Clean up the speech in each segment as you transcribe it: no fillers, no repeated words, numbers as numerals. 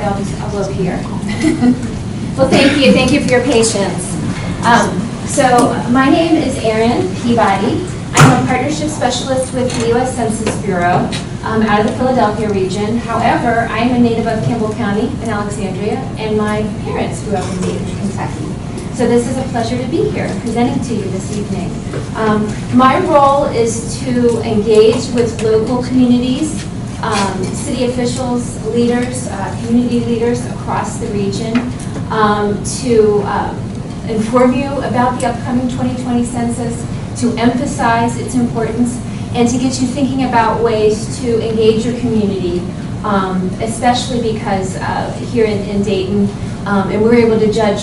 I'll go up here. Well, thank you for your patience. So my name is Erin Peabody. I'm a partnership specialist with the U.S. Census Bureau out of the Philadelphia region. However, I am a native of Kimball County in Alexandria, and my parents grew up in Dayton, Kentucky. So this is a pleasure to be here presenting to you this evening. My role is to engage with local communities, city officials, leaders, community leaders across the region to inform you about the upcoming 2020 census, to emphasize its importance, and to get you thinking about ways to engage your community, especially because here in Dayton, and we're able to judge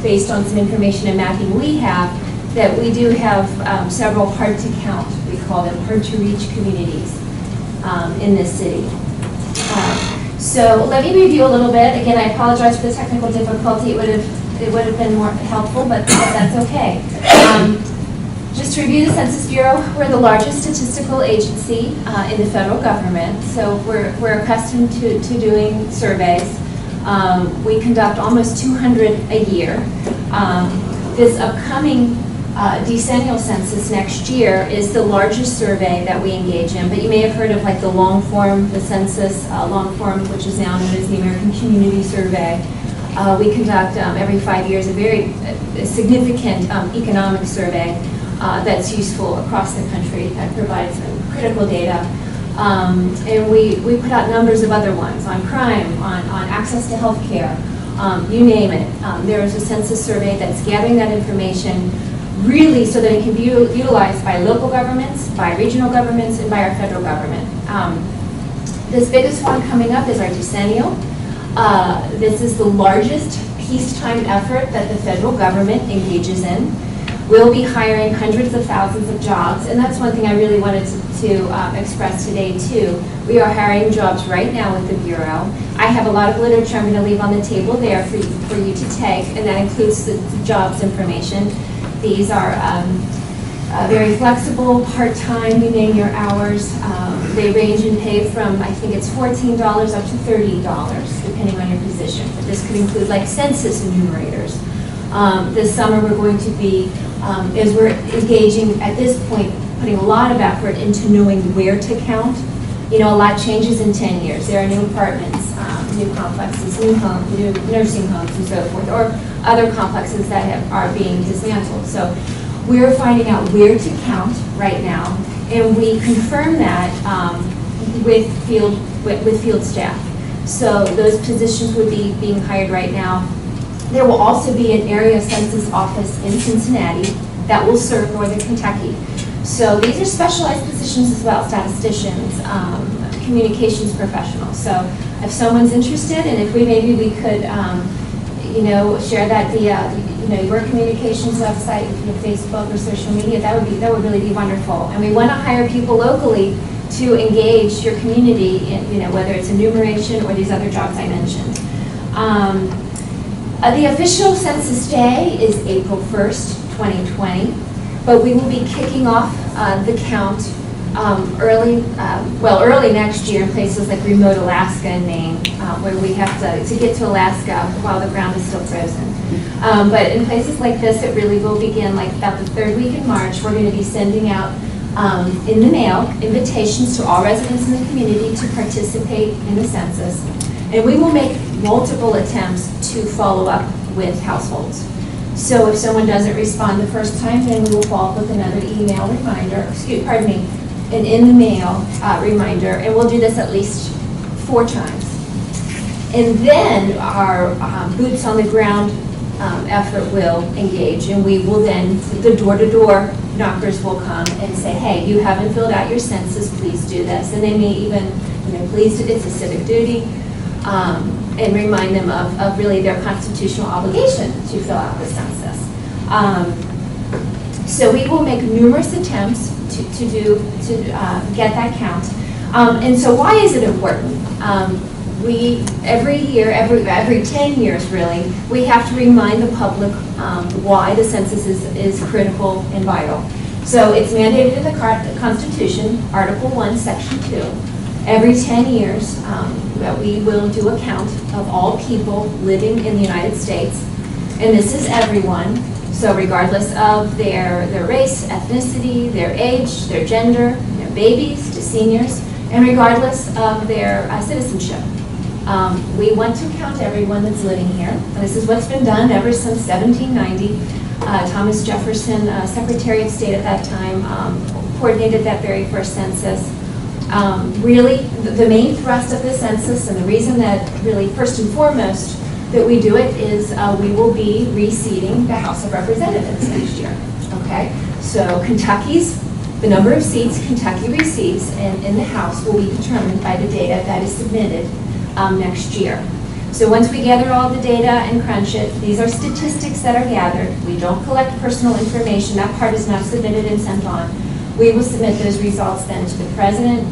based on some information and mapping we have, that we do have several hard to count, we call them hard to reach communities in this city. So let me review a little bit. Again, I apologize for the technical difficulty. It would have been more helpful, but that's okay. Just to review the Census Bureau, we're the largest statistical agency in the federal government, so we're accustomed to doing surveys. We conduct almost 200 a year. This upcoming decennial census next year is the largest survey that we engage in, but you may have heard of like the long form, the census long form, which is now known as the American Community Survey. We conduct every 5 years a very significant economic survey that's useful across the country, that provides critical data. And we put out numbers of other ones on crime, on access to health care, you name it. There is a census survey that's gathering that information really so that it can be utilized by local governments, by regional governments, and by our federal government. This biggest one coming up is our decennial. This is the largest peacetime effort that the federal government engages in. We'll be hiring hundreds of thousands of jobs, and that's one thing I really wanted to express today too. We are hiring jobs right now with the Bureau. I have a lot of literature I'm going to leave on the table there for you to take, and that includes the jobs information. These are very flexible, part-time, you name your hours. They range in pay from, I think it's $14 up to $30, depending on your position. But this could include like census enumerators. This summer we're going to be, as we're engaging at this point, putting a lot of effort into knowing where to count. You know, a lot changes in 10 years. There are new apartments, new complexes, new nursing homes and so forth, or other complexes that are being dismantled. So we're finding out where to count right now, and we confirm that with field staff. So those positions would be being hired right now. There will also be an area census office in Cincinnati that will serve northern Kentucky. So these are specialized positions as well, statisticians, communications professionals. So if someone's interested, and if maybe we could, share that via, your communications website, Facebook or social media, that would really be wonderful. And we want to hire people locally to engage your community in, whether it's enumeration or these other jobs I mentioned. The official census day is April 1st, 2020, but we will be kicking off the count early next year in places like remote Alaska and Maine, where we have to get to Alaska while the ground is still frozen. But in places like this, it really will begin like about the third week in March. We're going to be sending out in the mail invitations to all residents in the community to participate in the census. And we will make multiple attempts to follow up with households. So if someone doesn't respond the first time, then we will follow up with another email reminder, an in the mail reminder, and we'll do this at least 4 times. And then our boots on the ground effort will engage, and we will then, the door-to-door knockers will come and say, hey, you haven't filled out your census, please do this. And they may even, please, it's a civic duty. And remind them of really their constitutional obligation to fill out the census. So we will make numerous attempts to get that count. And so why is it important? We every year, every 10 years really, we have to remind the public why the census is critical and vital. So it's mandated in the Constitution, Article 1, Section 2. Every 10 years, that we will do a count of all people living in the United States, and this is everyone, so regardless of their race, ethnicity, their age, their gender, babies to seniors, and regardless of their citizenship. We want to count everyone that's living here, and this is what's been done ever since 1790. Thomas Jefferson, Secretary of State at that time, coordinated that very first census. Really, the main thrust of the census, and the reason that really first and foremost that we do it, is we will be reseating the House of Representatives next year. Okay, so the number of seats Kentucky receives in the House will be determined by the data that is submitted next year. So once we gather all the data and crunch it, these are statistics that are gathered. We don't collect personal information. That part is not submitted and sent on. We will submit those results then to the President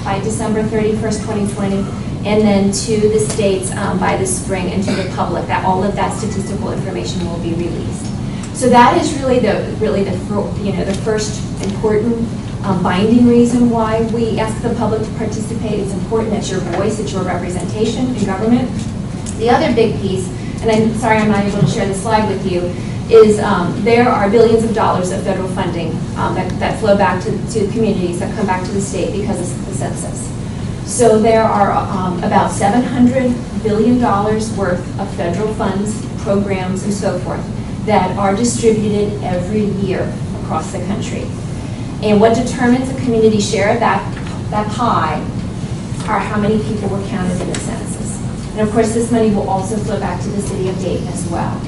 by December 31st, 2020, and then to the states by the spring, and to the public. That all of that statistical information will be released. So that is really the first important binding reason why we ask the public to participate. It's important. It's your voice. It's your representation in government. The other big piece, and I'm sorry I'm not able to share the slide with you, is there are billions of dollars of federal funding that flow back to communities, that come back to the state because of the census. So there are about $700 billion worth of federal funds, programs, and so forth that are distributed every year across the country. And what determines a community share of that pie are how many people were counted in the census. And of course, this money will also flow back to the city of Dayton as well.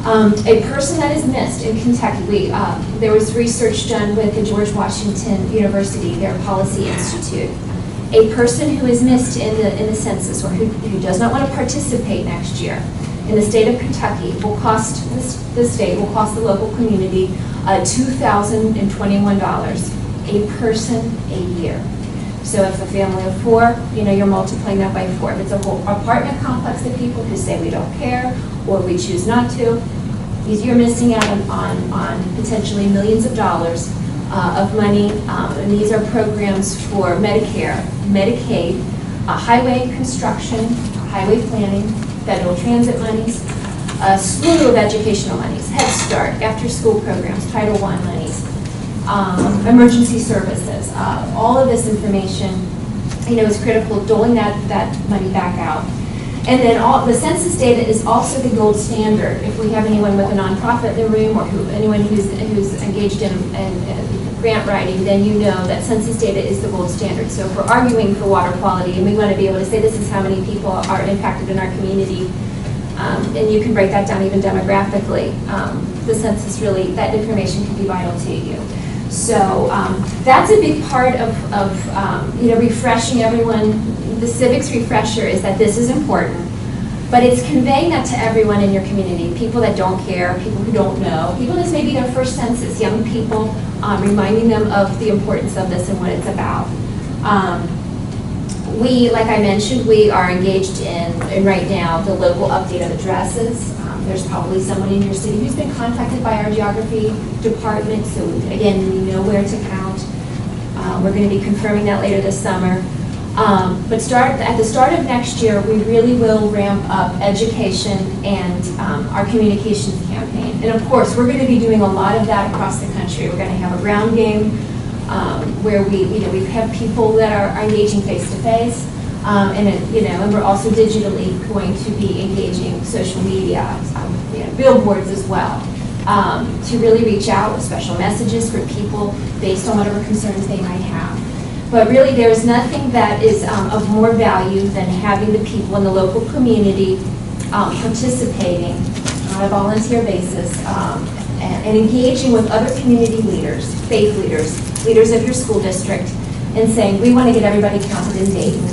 A person that is missed in Kentucky, there was research done with the George Washington University, their policy institute. A person who is missed in the census, or who does not want to participate next year in the state of Kentucky, will cost the local community $2,021 a person a year. So if a family of 4, you're multiplying that by 4. If it's a whole apartment complex of people who say we don't care or we choose not to, you're missing out on potentially millions of dollars of money. And these are programs for Medicare, Medicaid, highway construction, highway planning, federal transit monies, a slew of educational monies, Head Start, after-school programs, Title I monies, emergency services. All of this information, is critical, doling that money back out. And then the census data is also the gold standard. If we have anyone with a nonprofit in the room, or anyone who's engaged in grant writing, then you know that census data is the gold standard. So if we're arguing for water quality, and we want to be able to say this is how many people are impacted in our community, and you can break that down even demographically, the census really, that information can be vital to you. So that's a big part of refreshing everyone. The civics refresher is that this is important, but it's conveying that to everyone in your community, people that don't care, people who don't know, people this may be their first census, young people, reminding them of the importance of this and what it's about. Like I mentioned, we are engaged in right now the local update of addresses. There's probably someone in your city who's been contacted by our geography department, so again, we know where to count. We're going to be confirming that later this summer. But at the start of next year, we really will ramp up education and our communications campaign. And of course, we're going to be doing a lot of that across the country. We're going to have a ground game where we have people that are engaging face-to-face. And we're also digitally going to be engaging social media, billboards as well, to really reach out with special messages for people based on whatever concerns they might have. But really, there's nothing that is of more value than having the people in the local community participating on a volunteer basis and engaging with other community leaders, faith leaders, leaders of your school district, and saying, we want to get everybody counted in Dayton.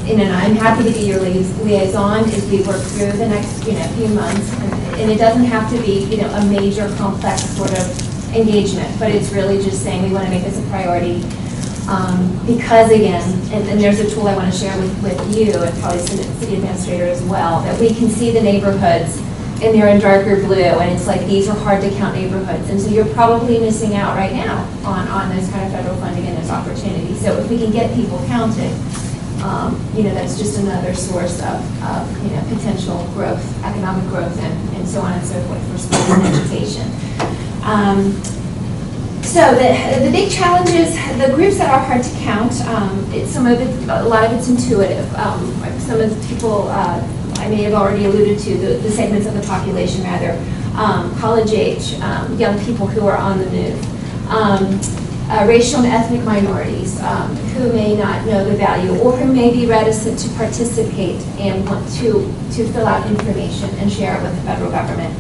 And I'm happy to be your liaison as we work through the next few months. And it doesn't have to be a major complex sort of engagement, but it's really just saying we want to make this a priority. Because again, and there's a tool I want to share with you and probably the city administrator as well, that we can see the neighborhoods and they're in darker blue, and it's like these are hard to count neighborhoods, and so you're probably missing out right now on those kind of federal funding and those opportunities. So if we can get people counted, that's just another source of potential growth, economic growth, and so on and so forth for schools and education. So the big challenges, the groups that are hard to count, a lot of it's intuitive. Some of the people I may have already alluded to, the segments of the population rather, college age, young people who are on the move, racial and ethnic minorities who may not know the value or who may be reticent to participate and want to fill out information and share it with the federal government.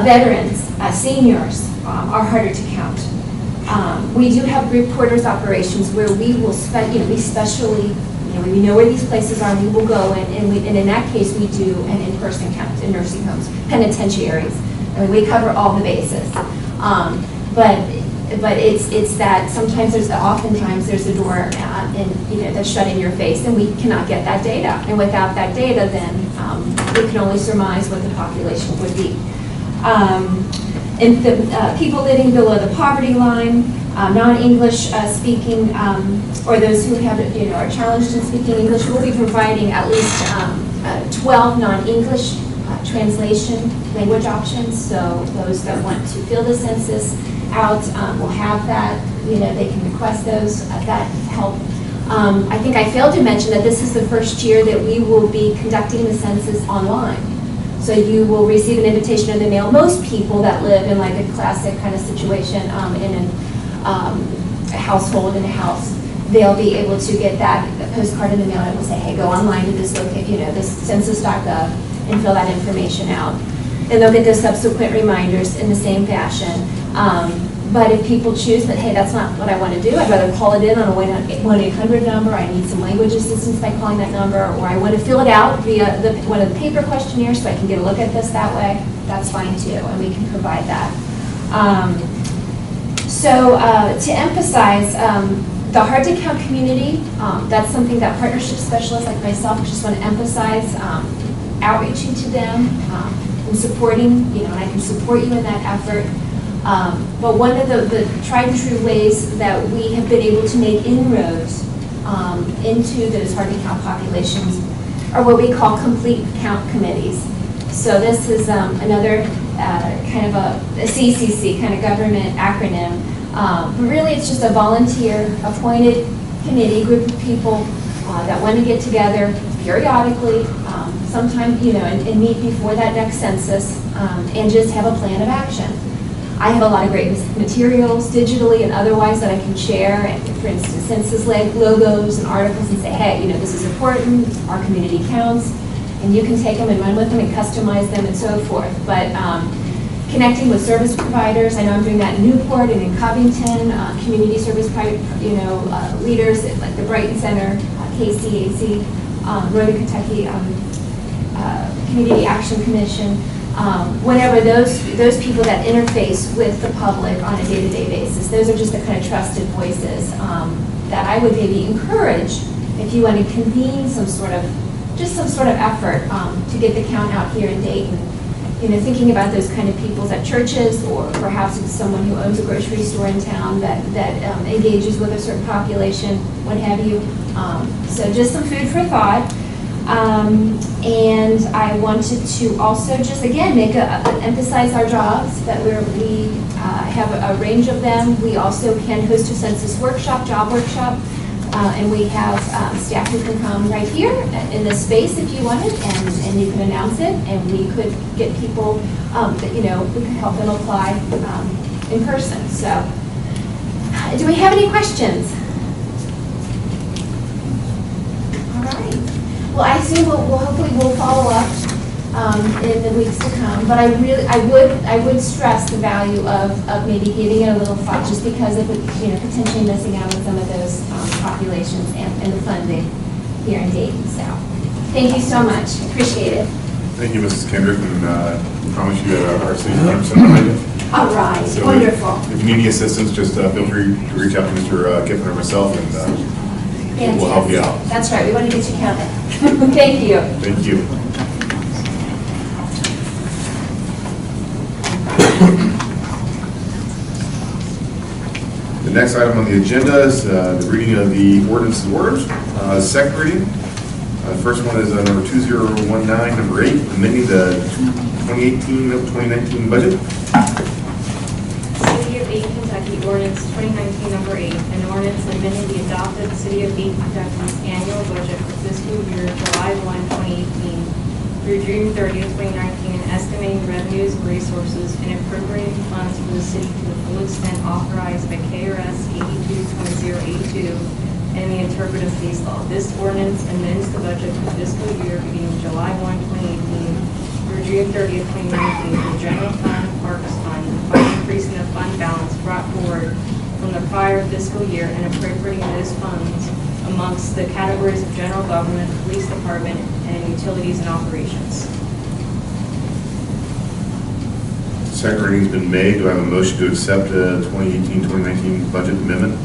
Veterans, seniors are harder to count. We do have group quarters operations where we will we know where these places are, and we will go and in that case we do an in-person count in nursing homes, penitentiaries. I mean, we cover all the bases. But it's that oftentimes there's a door that's shut in your face, and we cannot get that data. And without that data, then we can only surmise what the population would be. And the people living below the poverty line, non-English speaking, or those who have are challenged in speaking English, will be providing at least 12 non-English translation language options. So those that want to fill the census out will have that. They can request those. That help. I think I failed to mention that this is the first year that we will be conducting the census online. So you will receive an invitation in the mail. Most people that live in like a classic kind of situation in a household, in a house, they'll be able to get that postcard in the mail, and it will say, hey, go online to this location, this census.gov, and fill that information out. And they'll get those subsequent reminders in the same fashion. But if people choose that, hey, that's not what I want to do, I'd rather call it in on a 1-800 number, I need some language assistance by calling that number, or I want to fill it out via one of the paper questionnaires so I can get a look at this that way, that's fine too, and we can provide that. To emphasize, the hard-to-count community, that's something that partnership specialists like myself just want to emphasize, outreaching to them and supporting, and I can support you in that effort. But one of the tried and true ways that we have been able to make inroads into those hard-to-count populations are what we call complete count committees. So this is another kind of a CCC, kind of government acronym. But really it's just a volunteer-appointed committee, group of people that want to get together periodically, sometime, and meet before that next census, and just have a plan of action. I have a lot of great materials, digitally and otherwise, that I can share. And for instance, census logos and articles, and say, hey, this is important, our community counts, and you can take them and run with them and customize them and so forth. But connecting with service providers, I know I'm doing that in Newport and in Covington, community service leaders like the Brighton Center, KCAC, Rotary Kentucky Community Action Commission. Whenever those people that interface with the public on a day-to-day basis, those are just the kind of trusted voices that I would maybe encourage if you want to convene some sort of effort to get the count out here in Dayton. Thinking about those kind of people at churches, or perhaps it's someone who owns a grocery store in town that engages with a certain population, what have you. So just some food for thought. And I wanted to also just again emphasize our jobs, that we have a range of them. We also can host a census workshop, job workshop, and we have staff who can come right here in this space if you wanted, and you can announce it, and we could get people we could help them apply in person. So, do we have any questions? Well, I assume we'll follow up in the weeks to come. But I would stress the value of maybe giving it a little thought, just because of potentially missing out on some of those populations and the funding here in Dayton. So, thank you so much. Appreciate it. Thank you, Mrs. Kendrick, and I promise you that our city is 100% behind you. All right, So wonderful. If you need any assistance, just feel free to reach out to Mr. Kiffin or myself, and we'll help you out. That's right. We want to get you counted. Thank you. Thank you. next item on the agenda is the reading of the ordinance and orders. Second reading. First one is number 2019, number 8, amending the 2018-2019 budget. City of Dayton, Kentucky ordinance 2019 number 8, an ordinance amending the adopted City of Dayton, Kentucky's annual budget for fiscal year July 1, 2018 through June 30th, 2019, and estimating revenues and resources and appropriating funds for the city to the full extent authorized by KRS 82.2082 and the interpretive case law. This ordinance amends the budget for fiscal year beginning July 1, 2018 through June 30th, 2019 for the general fund, parks fund, by increasing the fund balance brought forward from the prior fiscal year and appropriating those funds amongst the categories of general government, police department, and utilities and operations. Second reading's been made. Do I have a motion to accept the 2018-2019 budget amendment?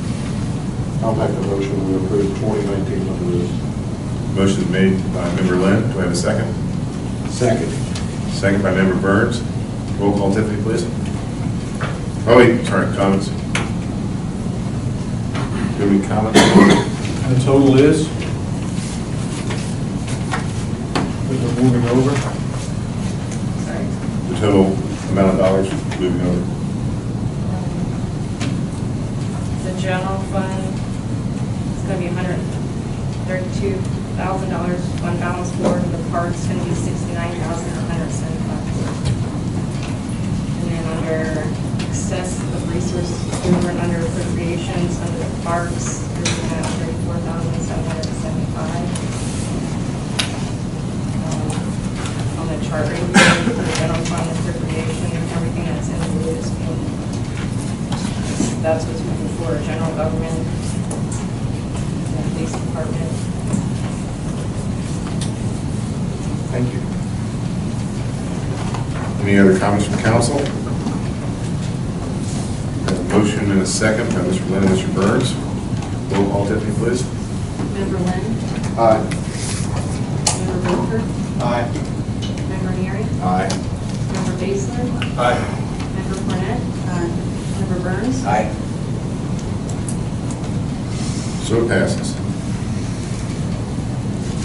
I'll make a motion to approve 2019 numbers. Motion is made by Member Lynn. Do I have a second? Second. Second by Member Burns. Roll call, Tiffany, please. Oh, wait, sorry, comments. Do we have any comments? The total is? That we're moving over? Sorry. The total amount of dollars moving over. The general fund is going to be $132,000 fund balance forward, and the parks is going to be $69,175. And then under excess of resources over and under appropriations, under the parks, we're looking at $34,775. On the chart right here, for the general fund appropriation, everything that's in the blue is pink. That's what's moving forward, general government, and police department. Thank you. Any other comments from council? A motion and a second by Mr. Lynn and Mr. Burns. Roll call, Tiffany, please. Member Lynn? Aye. Member Wilker? Aye. Member Neary? Aye. Member Basler? Aye. Member Cornett? Member Burns? Aye. So it passes.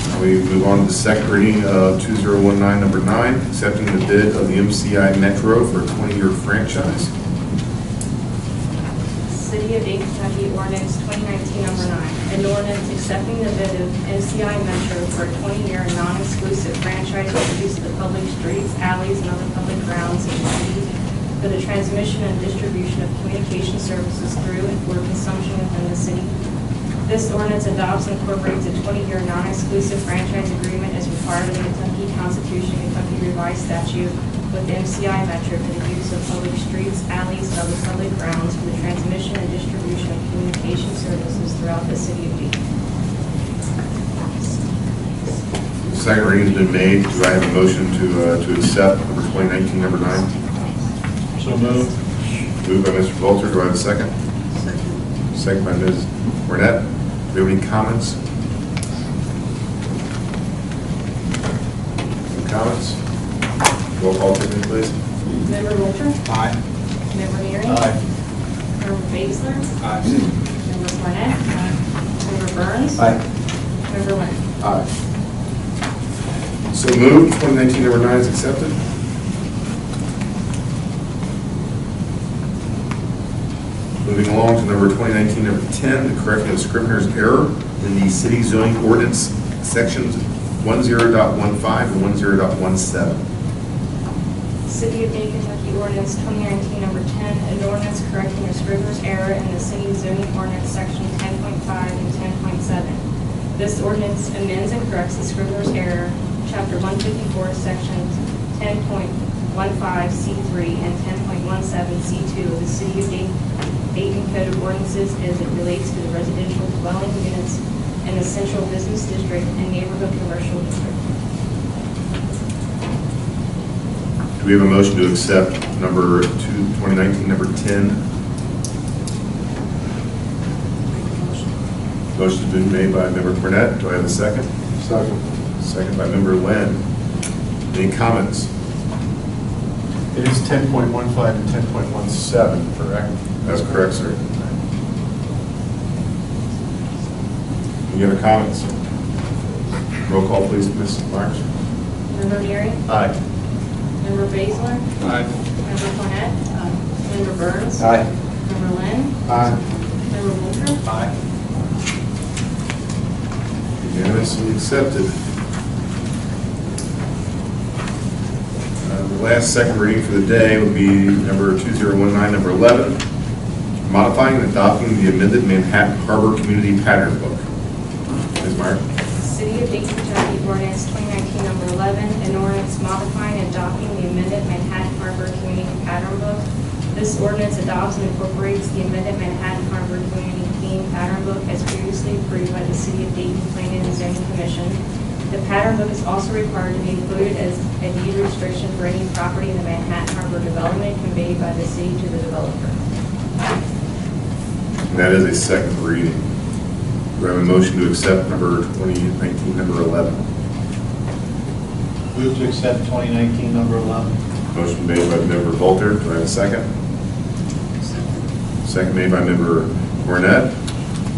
Now we move on to the second reading of 2019, number 9, accepting the bid of the MCI Metro for a 20-year franchise. City of Dayton, Kentucky ordinance 2019 number 9. An ordinance accepting the bid of MCI Metro for a 20-year non-exclusive franchise for the use of the public streets, alleys, and other public grounds in the city for the transmission and distribution of communication services through and for consumption within the city. This ordinance adopts and incorporates a 20-year non-exclusive franchise agreement as required in the Kentucky Constitution, Kentucky Revised Statute, with MCI Metro for the use of public streets, alleys, and other public grounds for the transmission and distribution of communication services throughout the city of Dayton. Second reading's been made. Do I have a motion to accept number 2019, number 9? So moved. Moved by Mr. Volter. Do I have a second? Second by Ms. Burnett. Do we have any comments? Any comments? Roll call, Tiffany, please. Member Wilcher? Aye. Member Neary? Aye. Member Basler? Aye. Member Cornett? Member Burns? Aye. Member Lynn? Aye. So moved. 2019, number 9 is accepted. Moving along to number 2019, number 10, the correction of Scrivener's error in the city zoning ordinance sections 10.15 and 10.17. City of Dayton, Kentucky ordinance 2019 number 10, an ordinance correcting a Scrivener's error in the city zoning ordinance section 10.5 and 10.7. This ordinance amends and corrects the Scrivener's error, chapter 154, sections 10.15C3 and 10.17C2 of the City of Dayton Code of Ordinances as it relates to the residential dwelling units in the central business district and neighborhood commercial district. Do we have a motion to accept number 2019, number 10? Motion's been made by Member Burnett. Do I have a second? Second. Second by Member Lynn. Any comments? It is 10.15 and 10.17, correct? That's correct, sir. Any other comments? Roll call, please, Ms. Myers. Member Neary? Aye. Member Baszler? Aye. Member Cornett? Member Burns? Aye. Member Lynn? Aye. Member Wiltshire? Aye. Unanimously accepted. The last second reading for the day would be number 2019, number 11, modifying and adopting the amended Manhattan Harbor Community Pattern Book. Ms. Myers. City of Dayton, Kentucky ordinance 2019 number 11, an ordinance modifying and adopting the amended Manhattan Harbor Community Pattern Book. This ordinance adopts and incorporates the amended Manhattan Harbor Community Theme Pattern Book as previously approved by the City of Dayton Planning and Zoning Commission. The pattern book is also required to be included as a deed restriction for any property in the Manhattan Harbor development conveyed by the city to the developer. And that is a second reading. Do I have a motion to accept number 2019, number 11? Move to accept 2019 number 11. Motion made by member Volter. Do I have a second? Second made by member Cornett.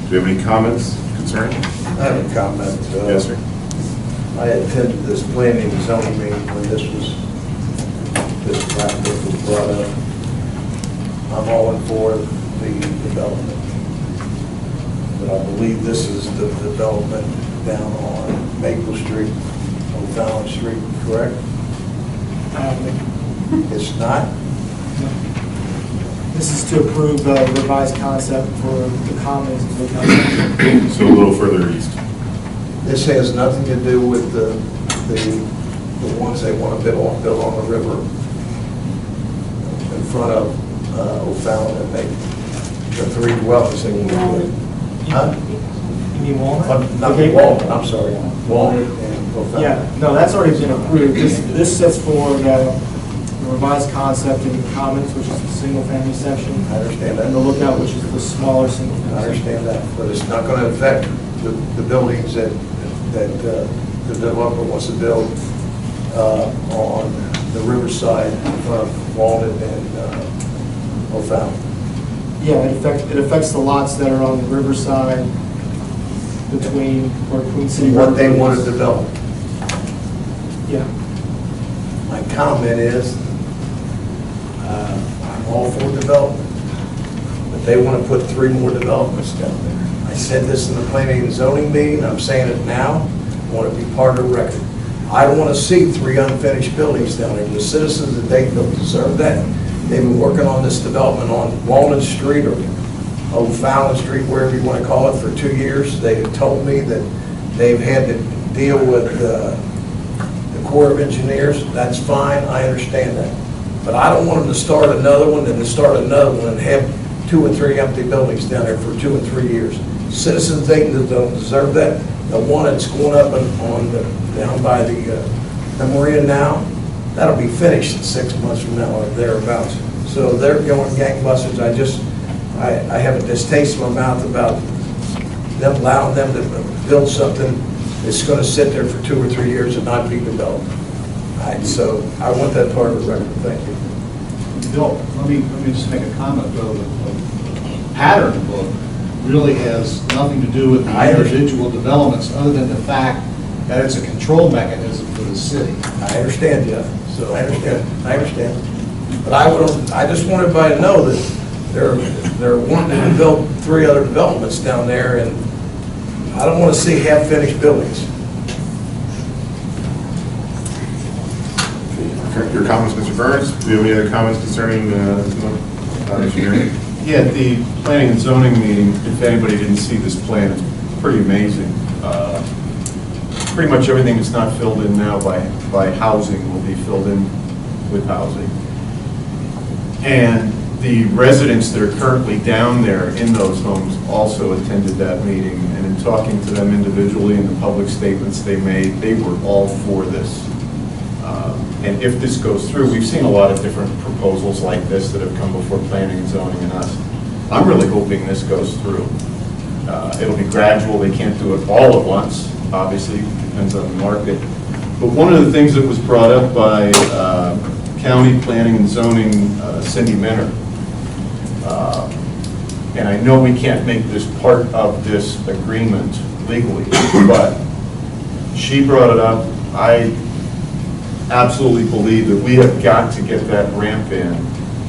Do we have any comments concerning? I have a comment. Yes, sir. I attended this planning and zoning meeting when this draft book was brought up. I'm all in for the development. But I believe this is the development down on Maple Street, on Fallon Street, correct? It's not? This is to approve the revised concept for the commons and the So a little further east. This has nothing to do with the ones they want to build on the river in front of O'Fallon and Maple. The three dwellings they want to build. Huh? You mean Walnut? Not Walnut, I'm sorry. Walnut and O'Fallon. Yeah, no, that's already been approved. This sets for the revised concept in the commons, which is the single-family section, I understand and the that. lookout, which is the smaller single-family I section. understand that, but it's not going to affect the buildings that the developer wants to build on the riverside in front of Walnut and O'Fallon. Yeah, it affects the lots that are on the riverside between Queen City. What they want to develop. Yeah. My comment is, I'm all for development, but they want to put 3 more developments down there. I said this in the planning and zoning meeting, I'm saying it now, I want it to be part of the record. I don't want to see 3 unfinished buildings down there. The citizens of Dayton don't deserve that. They've been working on this development on Walnut Street or O'Fallon Street, wherever you want to call it, for 2 years. They told me that they've had to deal with the Corps of Engineers. That's fine, I understand that. But I don't want them to start another one and to start another one and have 2 or 3 empty buildings down there for 2 or 3 years. Citizens of Dayton don't deserve that. The one that's going up down by the Marina now, that'll be finished in 6 months from now or thereabouts. So they're going gangbusters. I have a distaste in my mouth about them allowing them to build something that's going to sit there for 2 or 3 years and not be developed. So I want that part of the record. Thank you. Bill, let me just make a comment, though. The pattern book really has nothing to do with the individual developments, other than the fact that it's a control mechanism for the city. I understand, Jeff. So I understand. But I just want everybody to know that they're wanting to build 3 other developments down there, and I don't want to see half-finished buildings. Your comments, Mr. Burns? Do you have any other comments concerning engineering? Yeah, at the planning and zoning meeting, if anybody didn't see this plan, it's pretty amazing. Pretty much everything that's not filled in now by housing will be filled in with housing. And the residents that are currently down there in those homes also attended that meeting, and in talking to them individually and the public statements they made, they were all for this. And if this goes through, we've seen a lot of different proposals like this that have come before planning and zoning and us. I'm really hoping this goes through. It'll be gradual, they can't do it all at once, obviously, depends on the market. But one of the things that was brought up by County Planning and Zoning, Cindy Minner, and I know we can't make this part of this agreement, legally, but she brought it up. I absolutely believe that we have got to get that ramp in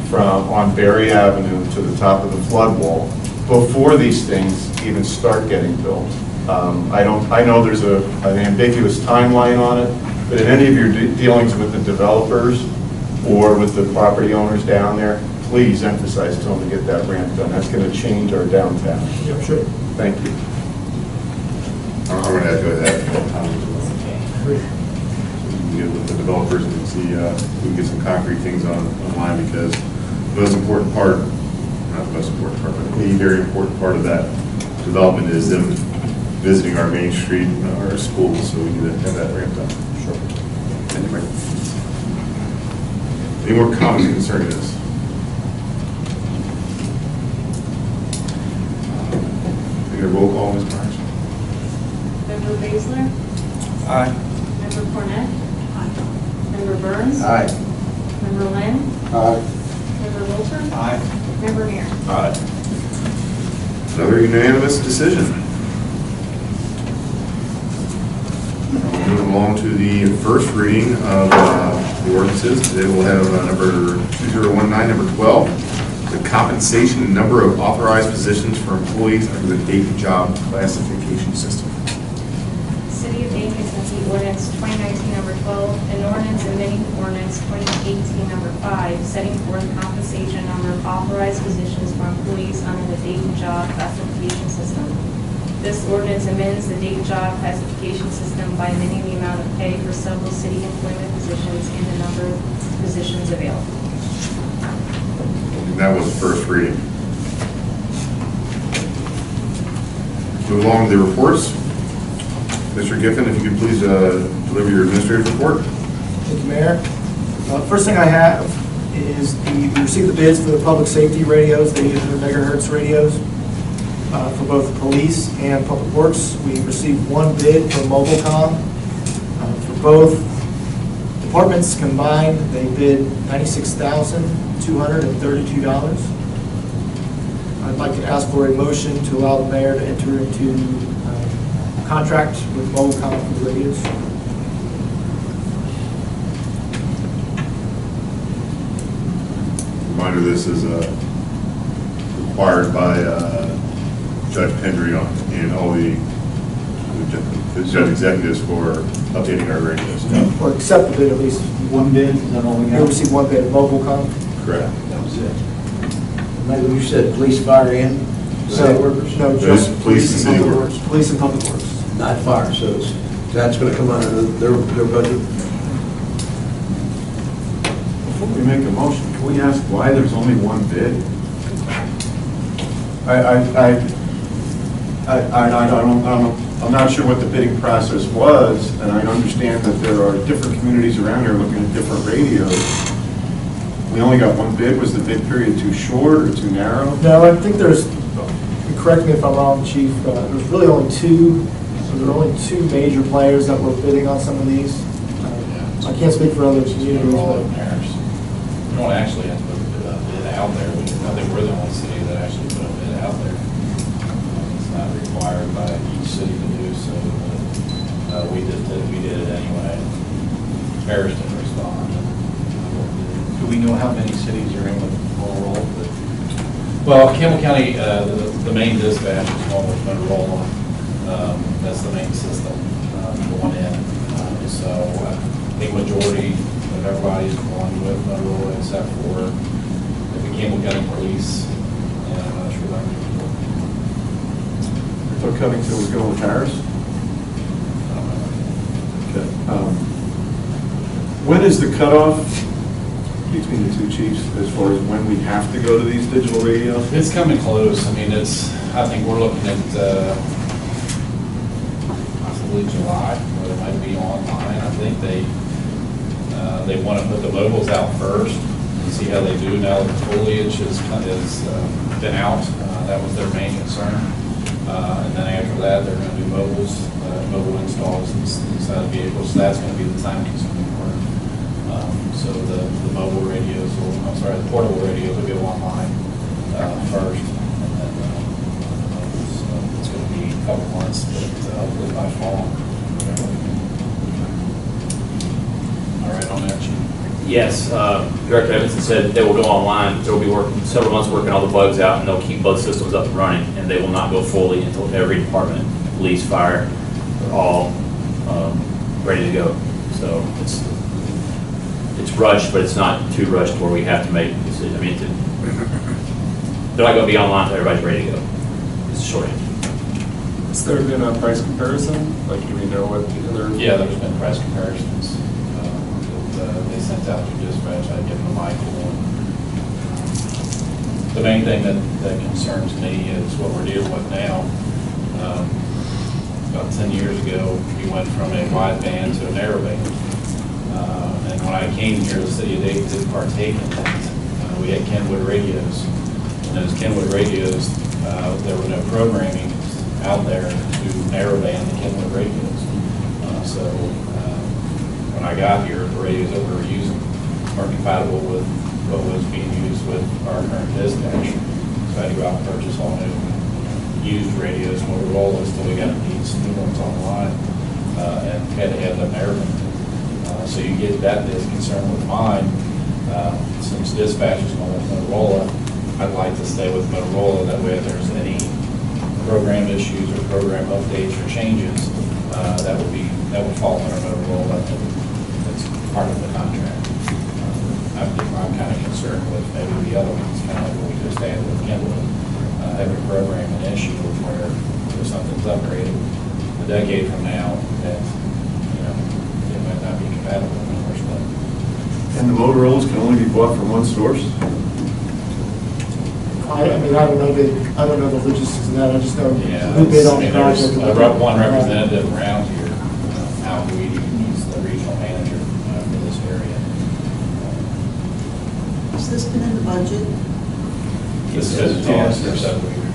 from, on Berry Avenue to the top of the flood wall before these things even start getting built. I know there's an ambiguous timeline on it, but in any of your dealings with the developers or with the property owners down there, please emphasize to them to get that ramp done. That's going to change our downtown. Yeah, sure. Thank you. I'm going to echo that. We can get with the developers and see if we can get some concrete things online, because the most important part, not the most important part, but a very important part of that development is them visiting our Main Street, our schools, so we need to have that ramped up. Sure. Anyway. Any more comments concerning this? Take a roll call, Ms. Myers. Member Baszler? Aye. Member Cornett? Member Burns? Aye. Member Lynn? Aye. Member Wilcher? Aye. Member Mayor? Aye. Another unanimous decision. We'll move along to the first reading of the ordinances. Today we'll have number 2019, number 12, the compensation and number of authorized positions for employees under the Dayton Job Classification System. City of Dayton, Kentucky ordinance 2019 number 12, an ordinance amending ordinance 2018 number 5, setting forth compensation number of authorized positions for employees under the Dayton Job Classification System. This ordinance amends the Dayton Job Classification System by amending the amount of pay for several city employment positions and the number of positions available. And that was the first reading. Move along to the reports. Mr. Giffen, if you could please deliver your administrative report. Thank you, Mayor. First thing I have is we received the bids for the public safety radios, the 800 megahertz radios, for both police and public works. We received one bid for Mobilecom. For both departments combined, they bid $96,232. I'd like to ask for a motion to allow the mayor to enter into contract with Mobilecom for the radios. Reminder, this is required by Judge Pendry and all the judge executives for updating our radios. Or accept the bid at least. One bid, is that all we We got? received one bid, Mobilecom. Correct. That was it. Maybe you said police, fire, and city workers? No, Just just police and city public workers. Police and public works. Not fire, so that's going to come under their budget? Before we make a motion, can we ask why there's only one bid? I'm not sure what the bidding process was, and I understand that there are different communities around here looking at different radios. We only got one bid. Was the bid period too short or too narrow? No, I think there's, correct me if I'm wrong, Chief, there's really only two major players that were bidding on some of these. I can't speak for other communities, We but don't actually have to put a bid out there. I think we're the only city that actually put a bid out there. It's not required by each city to do so, but we did it anyway. Parish didn't respond. Do we know how many cities are in the roll? Well, Campbell County, the main dispatch is one with Motorola. That's the main system going in. So I think majority of everybody's going with Motorola except for the Campbell County Police. And I'm not sure about the I thought Covington was going with Harris. Okay. When is the cutoff between the two chiefs as far as when we have to go to these digital radios? It's coming close. I mean, I think we're looking at possibly July, where it might be online. I think they want to put the mobiles out first and see how they do now that the foliage has been out. That was their main concern. And then after that, they're going to do mobile installs inside the vehicles. So that's going to be the time-consuming part. So the mobile radios, the portable radios will go online first, and then it's going to be couple months, but hopefully by fall. All right on that, Chief? Yes, Director Evanson said they will go online. They will be working several months working all the bugs out, and they'll keep both systems up and running, and they will not go fully until every department, police, fire, are all ready to go. So it's rushed, but it's not too rushed where we have to make decisions. I mean, they're not going to be online until everybody's ready to go. It's a short answer. Has there been a price comparison? Like, do we know what the other? Yeah, there's been price comparisons. They sent out to dispatch. I give them a Michael. The main thing that concerns me is what we're dealing with now. About 10 years ago, we went from a wideband to a narrowband. And when I came here, the city of Dayton did partake in that. We had Kenwood radios. And those Kenwood radios, there were no programming out there to narrowband the Kenwood radios. So when I got here, the radios that we were using weren't compatible with what was being used with our current dispatch. So I had to go out and purchase all new used radios, Motorola, till we got these new ones online, and had to have them narrowband. So you get that as concerned with mine. Since dispatch is going with Motorola, I'd like to stay with Motorola. That way if there's any program issues or program updates or changes, that would fall under Motorola. That's part of the contract. I'm kind of concerned with maybe the other ones, kind of like what we just had with Kenwood. Every program an issue where if something's upgraded a decade from now, that it might not be compatible in the first place. And the Motorola's can only be bought from one source? I mean, I don't know the logistics of that, I just know Yeah, who bid on the there's project. one representative around here, Al Guidi, he's the regional manager for this area. Has this been in the budget? This has been on for several years.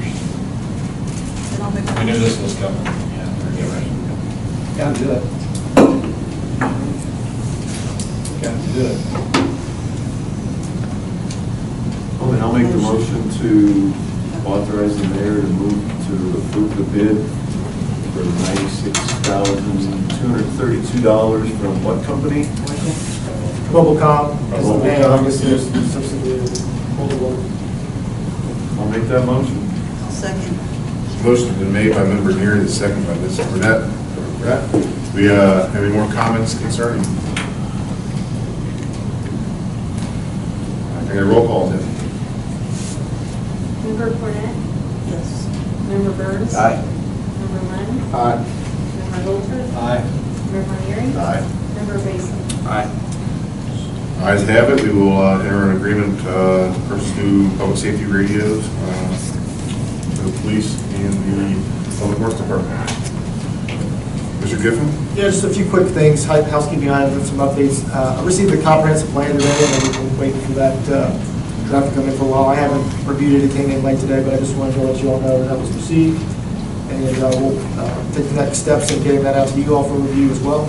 Then I'll make a We knew motion. this was coming, yeah, we're getting ready. Got to do it. Got to do it. And I'll make the motion to authorize the mayor to move to approve the bid for $96,232 from what company? Mobilecom, as a man, I Mobilecom. guess there's subsidiary. I'll make that motion. I'll second. Motion's been made by member Neary, the second by Ms. Burnett. We have any more comments concerning? I think a roll call, Tim. Member Cornett? Yes. Member Burns? Aye. Member Lennon? Aye. Member Goldberg? Aye. Member Neary? Aye. Member Basin? Aye. Ayes have it. We will enter an agreement to purchase new public safety radios for the police and the public works department. Mr. Giffen? Yeah, just a few quick things, housekeeping items and some updates. I received the comprehensive plan today, and I've been waiting for that draft to come in for a while. I haven't reviewed it, it came in late today, but I just wanted to let you all know that was received. And we'll take the next steps in getting that out to you all for review as well.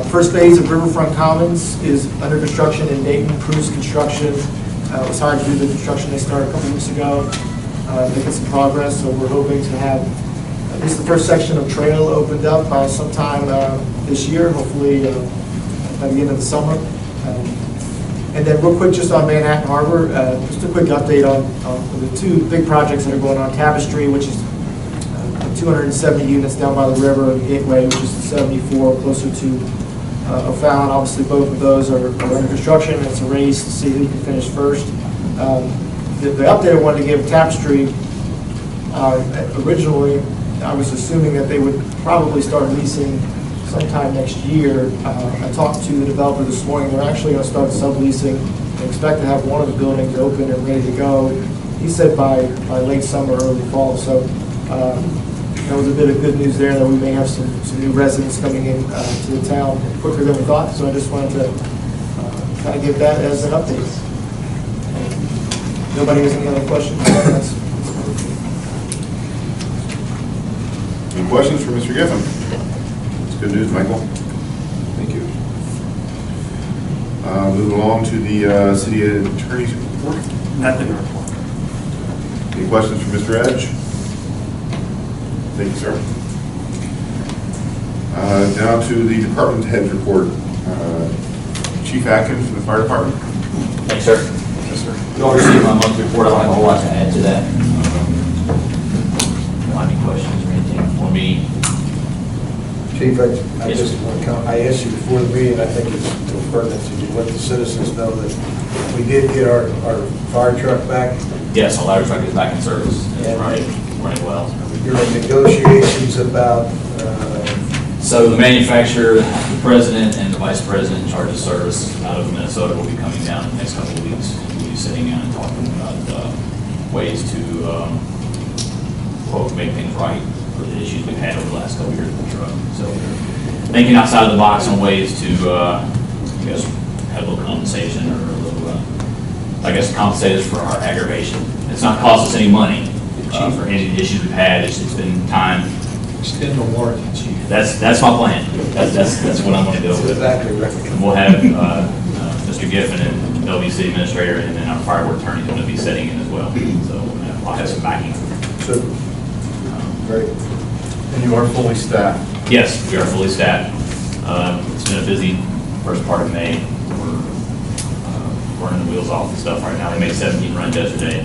First phase of Riverfront Commons is under construction in Dayton. Cruz Construction was hired to do the construction. They started a couple weeks ago, making some progress, so we're hoping to have at least the first section of trail opened up by sometime this year, hopefully by the end of the summer. And then real quick, just on Manhattan Harbor, just a quick update on the two big projects that are going on. Tapestry, which is 270 units down by the river, and Gateway, which is 74, closer to O'Fallon. Obviously, both of those are under construction, and it's a race to see who can finish first. The update I wanted to give Tapestry, originally, I was assuming that they would probably start leasing sometime next year. I talked to the developer this morning. They're actually going to start subleasing. They expect to have one of the buildings open and ready to go. He said by late summer, early fall. So that was a bit of good news there, that we may have some new residents coming in to the town quicker than we thought. So I just wanted to kind of give that as an update. Nobody has any other questions? Any questions for Mr. Giffen? That's good news, Michael. Thank you. Moving along to the city attorney's report. Nothing to report. Any questions for Mr. Edge? Thank you, sir. Now to the department head report. Chief Atkins from the fire department. Thanks, sir. Yes, sir. You all received my monthly report. I don't have a whole lot to add to that. Any questions or anything for me? Chief, I just want to comment, I asked you before the meeting, I think it's pertinent to let the citizens know that we did get our fire truck back. Yes, the ladder truck is back in service. It's Yeah. running well. You're in negotiations about, So the manufacturer, the president, and the vice president in charge of service out of Minnesota will be coming down in the next couple of weeks. We'll be sitting down and talking about ways to, quote, make things right for the issues we've had over the last couple of years with the truck. So thinking outside of the box on ways to, I guess, have a little compensation or a little, I guess, compensate us for our aggravation. It's not cost us any money for any issues we've had. It's been time. Extend the warranty, chief. That's my plan. That's what I'm going to go with. exactly right. And we'll have Mr. Giffen and LBC administrator and then our firework attorney going to be sitting in as well. So I'll have some backing. So, great. And you are fully staffed. Yes, we are fully staffed. It's been a busy first part of May. We're burning the wheels off and stuff right now. We made 17 runs yesterday.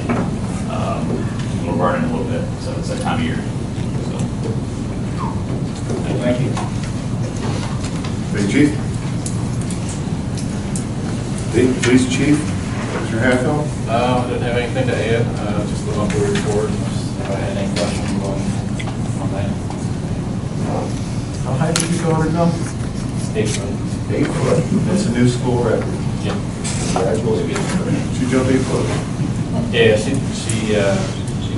We're burning a little bit, so it's that time of year. So. Thank you. Thank you, Chief. The police chief, Mr. Hatfield. I didn't have anything to add, just the monthly report, if I had any questions on that. How high did you go to now? 8 foot. 8 foot. That's a new school record. Yeah. Congratulations. Should jump 8 foot. Yeah, she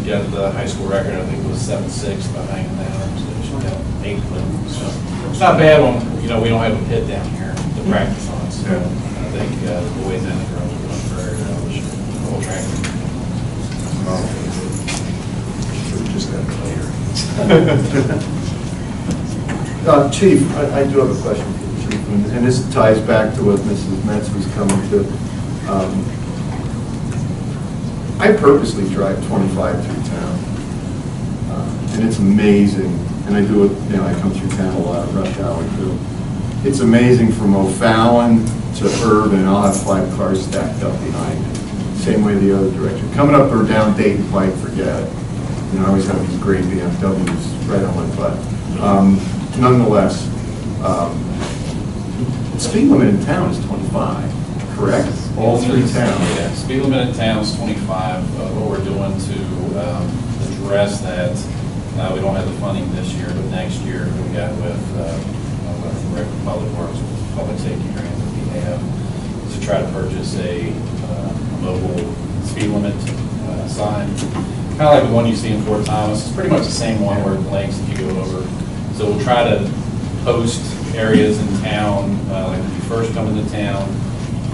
got the high school record, I think it was 7.6 by hanging down, so she got 8 foot. So it's not bad when, we don't have a pit down here to practice on, so I think the boys and the girls are doing very well this year, the whole track. Just got clear. Chief, I do have a question for the chief, and this ties back to what Mrs. Metz was coming to. I purposely drive 25 through town, and it's amazing. And I do it, I come through town a lot, rush hour too. It's amazing from O'Fallon to Irvin, and I'll have 5 cars stacked up behind me. Same way the other direction. Coming up or down Dayton Pike, forget it. I always have these great BMWs right on my butt. Nonetheless, the speed limit in town is 25, correct? All through town. Yeah, speed limit in town is 25. What we're doing to address that, we don't have the funding this year, but next year we got with Public Works, Public Safety Grant that we have, is to try to purchase a mobile speed limit sign. Kind of like the one you see in Fort Thomas. It's pretty much the same one where it blinks if you go over. So we'll try to post areas in town, like when you first come into town,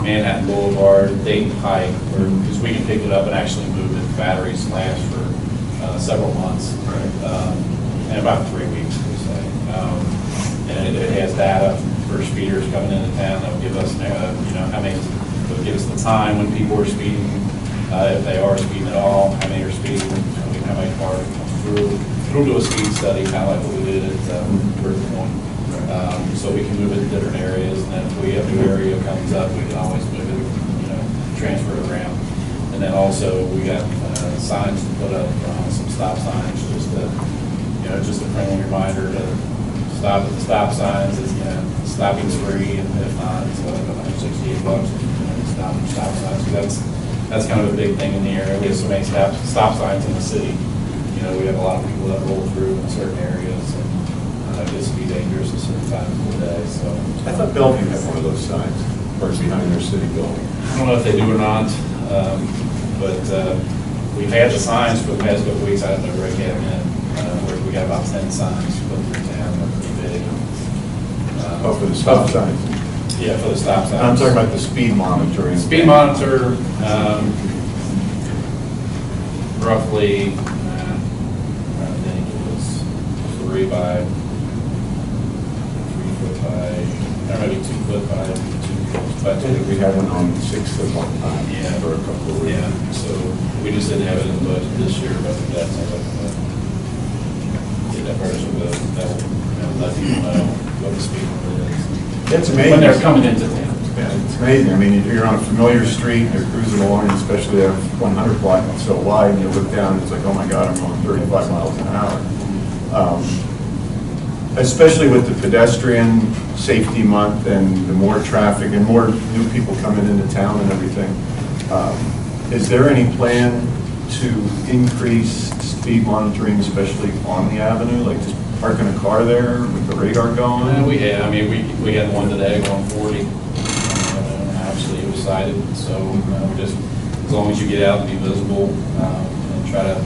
Manhattan Boulevard, Dayton Pike, because we can pick it up and actually move it. Batteries last for several months, and about 3 weeks, we say. And it has data for speeders coming into town that will give us, how many, it'll give us the time when people are speeding, if they are speeding at all, how many are speeding, how many cars come through. We'll do a speed study, kind of like what we did at First Point. So we can move it to different areas, and then if we have a new area comes up, we can always move it, transfer it around. And then also, we got signs to put up, some stop signs, just a friendly reminder to stop at the stop signs. Is, stopping's free, and if not, it's $168 to stop at stop signs. So that's kind of a big thing in the area. We have so many stop signs in the city. We have a lot of people that roll through in certain areas, and it gets to be dangerous at certain times of the day. So I thought Bellevue had one of those signs, right behind their city building. I don't know if they do or not, but we've had the signs for the past couple weeks. I don't know where they have them in. We got about 10 signs put through town. They're pretty big. For the stop signs. Yeah, for the stop signs. I'm talking about the speed monitoring. Speed monitor, roughly, I think it was 3 by 3 foot high, or maybe 2 foot high, 2 by 2. We had one on 6 at one time. Yeah. For a couple of weeks. Yeah, so we just didn't have it in the budget this year, but that's something that It's amazing. when they're coming into town. Yeah, it's amazing. I mean, you're on a familiar street, you're cruising along, and especially that 100 block, it's so wide, and you look down, and it's like, oh my God, I'm going 35 miles an hour. Especially with the pedestrian safety month and the more traffic and more new people coming into town and everything. Is there any plan to increase speed monitoring, especially on the avenue, like just parking a car there with the radar going? We had, I mean, we had one today going 40. Obviously, it was cited, so just as long as you get out and be visible and try to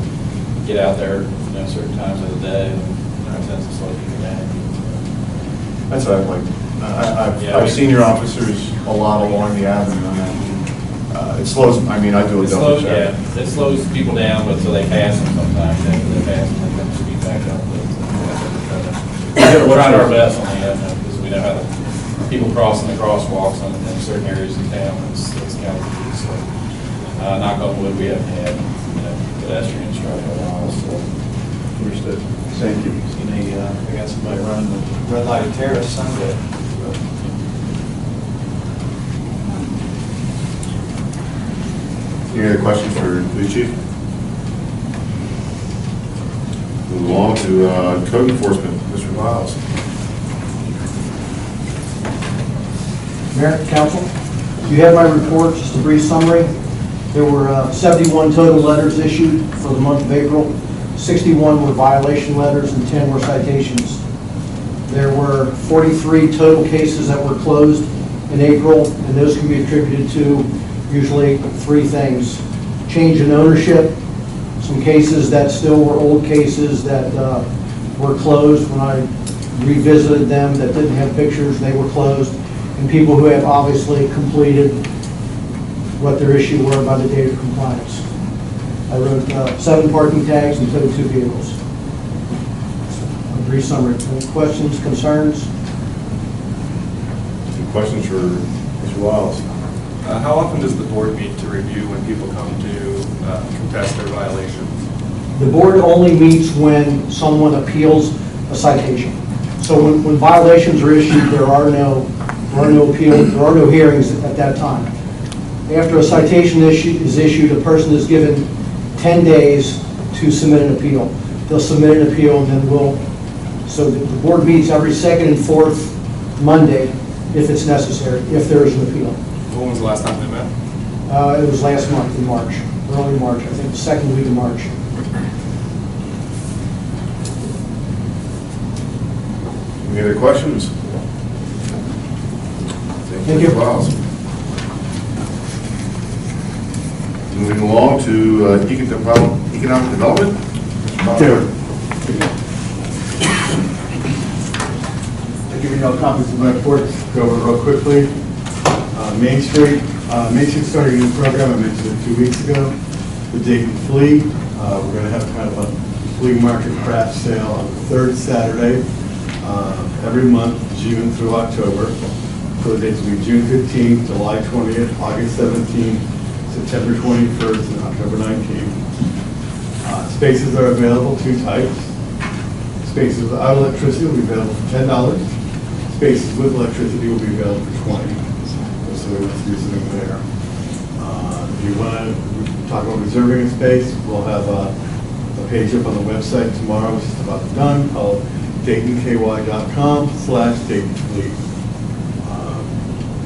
get out there, certain times of the day, and tends to slow people down. That's what I'd like. I've seen your officers a lot along the avenue, and it slows, I mean, I do a double check. Yeah, it slows people down, but so they pass them sometimes, after they pass them, they come speed back up. We're trying our best on the avenue, because we know how the people crossing the crosswalks in certain areas of town, it's kind of easy, so. Knock on wood, we haven't had, pedestrians try to go on, so. Understood. Thank you. We got somebody running the red light terrace Sunday. Any other questions for the chief? Move along to code enforcement, Mr. Miles. Mayor, council, you have my report, just a brief summary. There were 71 total letters issued for the month of April. 61 were violation letters and 10 were citations. There were 43 total cases that were closed in April, and those can be attributed to usually three things: change in ownership, some cases that still were old cases that were closed when I revisited them that didn't have pictures, they were closed, and people who have obviously completed what their issue were by the date of compliance. I wrote 7 parking tags and towed 2 vehicles. A brief summary. Any questions, concerns? Any questions for Mr. Wiles? How often does the board meet to review when people come to contest their violations? The board only meets when someone appeals a citation. So when violations are issued, there are no appeals, there are no hearings at that time. After a citation is issued, a person is given 10 days to submit an appeal. They'll submit an appeal, and then so the board meets every second and fourth Monday if it's necessary, if there is an appeal. When was the last time they met? It was last month in March, early March, I think the second week of March. Any other questions? Thank you. Mr. Wiles. Moving along to economic development. Mr. I'll give you no copies of my report, go over it real quickly. Main Street started a new program, I mentioned it 2 weeks ago, the Dayton Flea. We're going to have kind of a flea market craft sale on the third Saturday every month, June through October. So the dates will be June 15th, July 20th, August 17th, September 21st, and October 19th. Spaces are available, 2 types. Spaces without electricity will be available for $10. Spaces with electricity will be available for $20. So we want to do something there. If you want to talk about reserving a space, we'll have a page up on the website tomorrow, which is about done, called DaytonKY.com/DaytonFleet.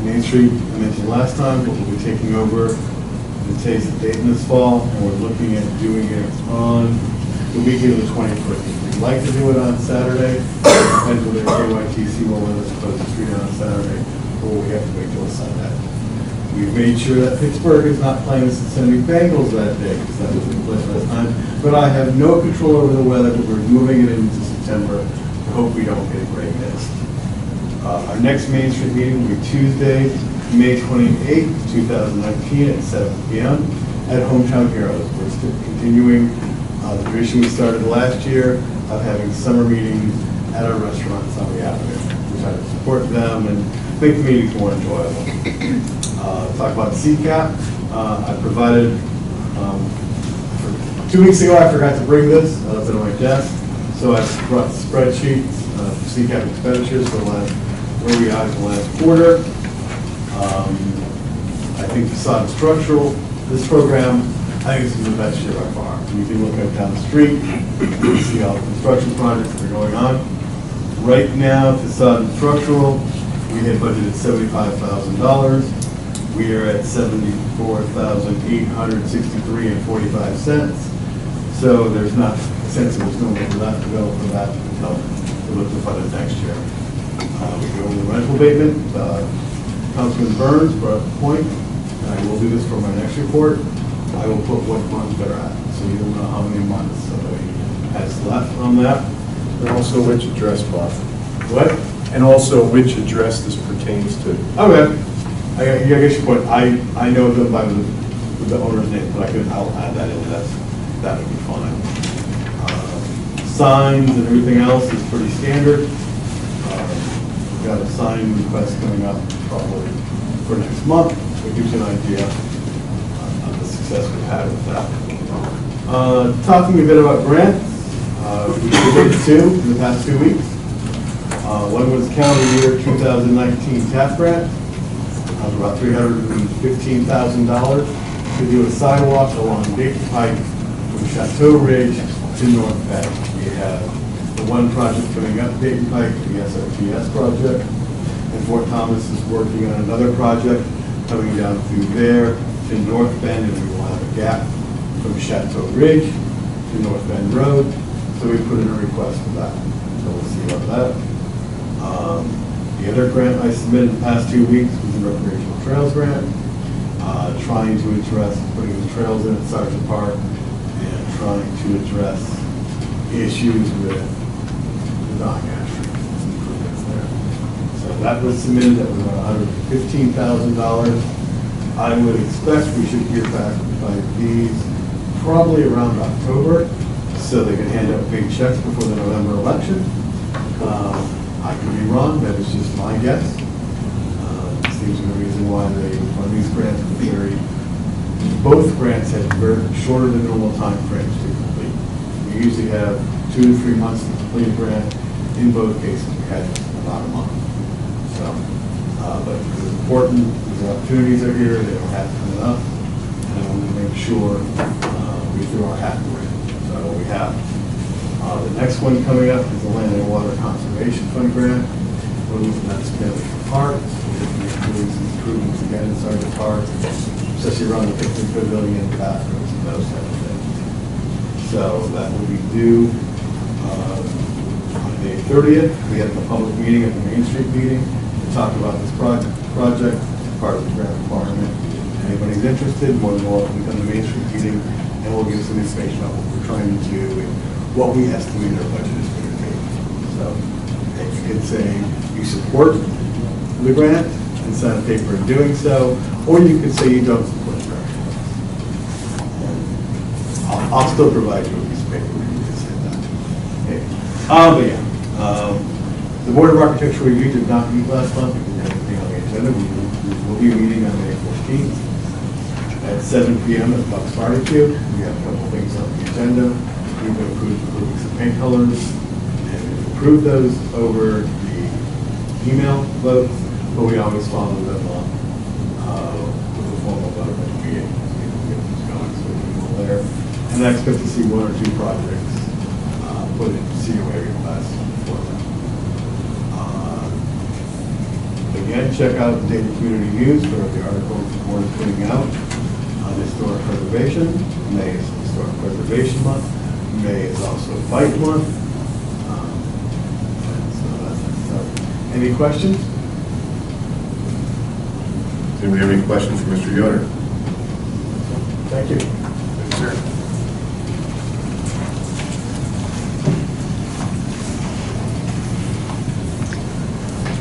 Main Street, I mentioned last time, but we'll be taking over the Taste of Dayton this fall, and we're looking at doing it on the weekend of the 21st. We'd like to do it on Saturday, depends whether KYTC will let us close the street on Saturday, or we have to wait till Sunday. We've made sure that Pittsburgh is not playing the Cincinnati Bengals that day, because that was in place last time. But I have no control over the weather, but we're moving it into September. I hope we don't get a great mist. Our next Main Street meeting will be Tuesday, May 28th, 2019 at 7 p.m. at Hometown Heroes. We're still continuing the tradition we started last year of having summer meetings at our restaurants on the avenue. We try to support them and make the meetings more enjoyable. Talk about CCAP. I provided, 2 weeks ago I forgot to bring this, it's on my desk, so I brought spreadsheets for CCAP expenditures for the last where we are in the last quarter. I think facade and structural, this program, I think this is the best year by far. You can look up down the street, you can see all the construction projects that are going on. Right now, facade and structural, we had budgeted $75,000. We are at $74,863.45. So there's not, essentially, there's no more left to go for that until we look to fund it next year. We go over the rental abatement. Councilman Burns brought up the point, and I will do this for my next report. I will put what months they're at, so you don't know how many months somebody has left on that. And also which address, Bob? What? And also which address this pertains to. Okay. I guess your point, I know them by the owner's name, but I'll add that in, that would be fine. Signs and everything else is pretty standard. We've got a sign request coming up probably for next month, which gives you an idea of the success we've had with that. Talking a bit about grants, we did 2 in the past 2 weeks. One was calendar year 2019 TAP grant, about $315,000 to do a sidewalk along Dayton Pike from Chateau Ridge to North Bend. We have the one project coming up Dayton Pike, the SRTS project, and Fort Thomas is working on another project coming down through there to North Bend, and we will have a gap from Chateau Ridge to North Bend Road. So we put in a request for that. So we'll see about that. The other grant I submitted the past 2 weeks was the recreational trails grant, trying to address putting the trails in at Sergeant Park and trying to address issues with the Don Ash improvements there. So that was submitted. That was about $115,000. I would expect we should hear back by these probably around October, so they can hand out big checks before the November election. I could be wrong, that is just my guess. Seems to be the reason why these grants were both grants had very shorter than normal time frames to complete. We usually have 2 to 3 months to complete a grant. In both cases, we had about a month. So, but it's important, the opportunities are here, they don't happen enough, and I want to make sure we throw our hat in the ring. So we have. The next one coming up is the Land and Water Conservation Fund grant. We're looking at Spanish Park. We're doing some improvements again in Sergeant Park, especially around the picnic pavilion, bathrooms, and those type of things. So that will be due on May 30th. We had a public meeting at the Main Street meeting to talk about this project, part of the grant requirement. Anybody's interested, more than welcome to come to the Main Street meeting, and we'll give some information about what we're trying to do and what we estimate our budget is going to be. So you could say you support the grant and sign a paper in doing so, or you could say you don't support the grant. I'll still provide you a piece of paper where you can say that. Okay. But yeah, the Board of Architectural Review did not meet last month because we had everything on the agenda. We will be meeting on May 14th at 7 p.m. at Buck's Barbecue. We have a couple of things on the agenda. We've approved some paint colors, and we've approved those over the email votes, but we always follow them up with a formal vote at the meeting. Get those going, so we can go there. And I expect to see 1 or 2 projects put in COA requests for them. Again, check out the Dayton Community News for the articles the board is putting out on historic preservation. May is Historic Preservation Month. May is also Fight Month. So any questions? Do we have any questions for Mr. Yoder? Thank you. Thank you, sir.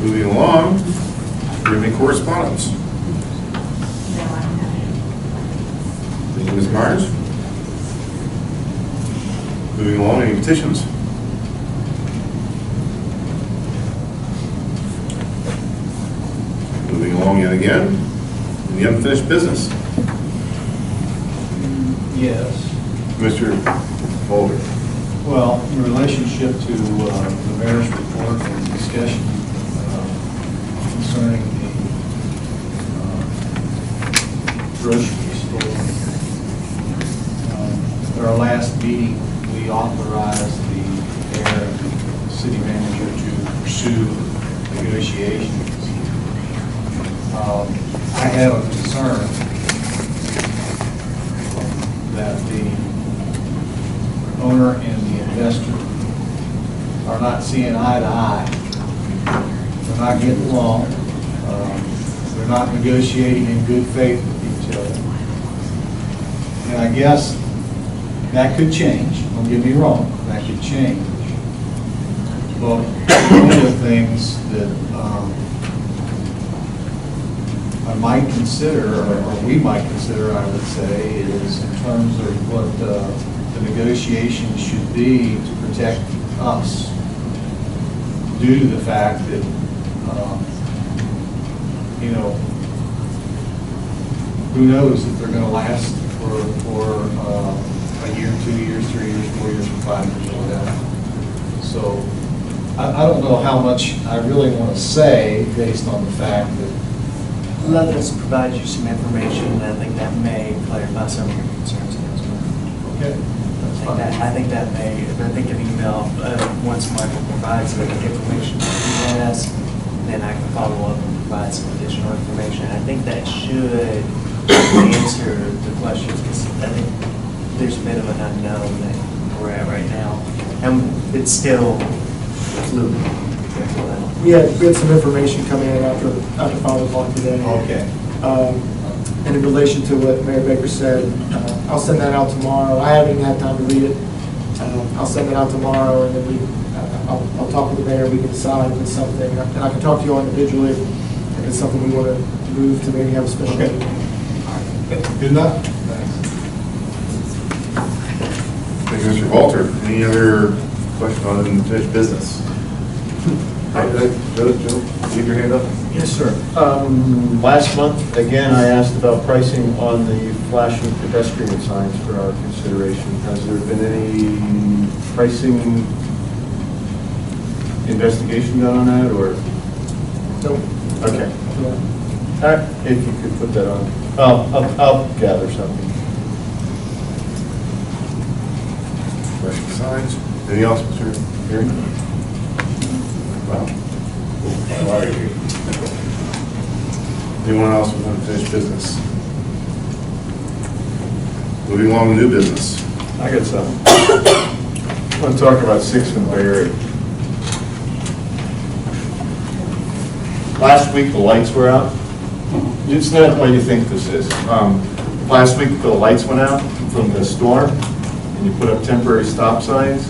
Moving along, do we have any correspondence? Thank you, Ms. Myers. Moving along, any petitions? Moving along yet again, any unfinished business? Yes. Mr. Boulder. Well, in relationship to the mayor's report and discussion concerning the grocery store. At our last meeting, we authorized the mayor and the city manager to pursue negotiations. I have a concern that the owner and the investor are not seeing eye to eye. They're not getting along. They're not negotiating in good faith with each other. And I guess that could change. Don't get me wrong, that could change. But one of the things that I might consider, or we might consider, I would say, is in terms of what the negotiations should be to protect us due to the fact that, you know, who knows if they're going to last for a year, 2 years, 3 years, 4 years, or 5 years, or whatever. So I don't know how much I really want to say based on the fact that Let us provide you some information, and I think that may clarify some of your concerns, Councilman. okay, that's fine. I think that may, I think an email, once Michael provides the information that he has, then I can follow up and provide some additional information. I think that should answer the questions, because I think there's a bit of an unknown that we're at right now, and it's still fluid. We had some information coming in after 5 o'clock today. Okay. And in relation to what Mayor Baker said, I'll send that out tomorrow. I haven't even had time to read it. I'll send it out tomorrow, and then I'll talk with the mayor. We can decide if it's something, and I can talk to you all individually if it's something we want to move to maybe have a special meeting. Good enough? Thank you, Mr. Walter. Any other questions on unfinished business? Joe, leave your hand up. Yes, sir. Last month, again, I asked about pricing on the flashing pedestrian signs for our consideration. Has there been any pricing investigation done on that, or? Nope. Okay. All right, if you could put that on. I'll gather something. Flashing signs. Anything else, Mr. Herring? Wow. Anyone else with unfinished business? Moving along to new business. I got something. I want to talk about 6th and Berry. Last week, the lights were out. It's not what you think this is. Last week, the lights went out from the storm, and you put up temporary stop signs.